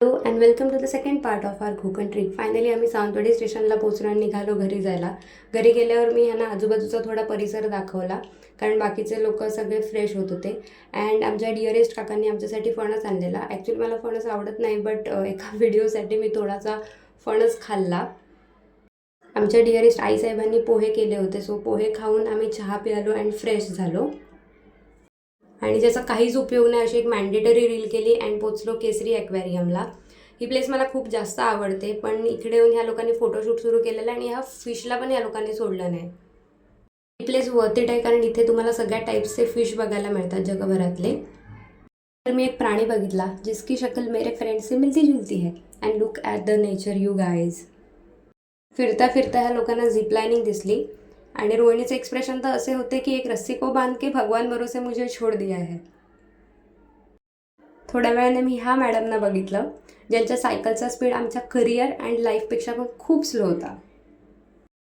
Hello and welcome to the second part of our Konkan trip. Finally आम्ही सावंतवाडी स्टेशनला पोहोचलो आणि निघालो घरी जायला. घरी गेल्यावर मी ह्यांना आजूबाजूचा थोडा परिसर दाखवला, कारण बाकीचे लोक सगळे फ्रेश होत होते. अँड आमच्या डिअरेस्ट काकांनी आमच्यासाठी फणस आणलेला. ॲक्च्युली मला फणस आवडत नाही, बट एका व्हिडिओसाठी मी थोडासा फणस खाल्ला. आमच्या डिअरेस्ट आईसाहेबांनी पोहे केले होते, सो पोहे खाऊन आम्ही चहा प्यालो अँड फ्रेश झालो. आणि ज्याचा काहीच उपयोग नाही अशी एक मॅन्डेटरी रील केली अँड पोचलो केसरी ॲक्वेरियमला. ही प्लेस मला खूप जास्त आवडते, पण इकडे येऊन ह्या लोकांनी फोटोशूट सुरू केलेलं आणि ह्या फिशला पण ह्या लोकांनी सोडलं नाही. ही प्लेस वर्थ इट आहे, कारण इथे तुम्हाला सगळ्या टाईप्सचे फिश बघायला मिळतात जगभरातले. तर मी एक प्राणी बघितला जिसकी शक्ल मेरे फ्रेंड से मिलती जुलती है. And look at the nature you guys. फिरता फिरता ह्या लोकांना झिप लाईनिंग दिसली आणि रोहिणीचे एक्सप्रेशन तर असे होते की एक रस्सी को बांध के भगवान भरोसे मुझे छोड़ दिया है. थोड्या वेळाने मी ह्या मॅडमना बघितलं, ज्यांच्या सायकलचा स्पीड आमच्या करिअर अँड लाईफपेक्षा पण खूप स्लो होता.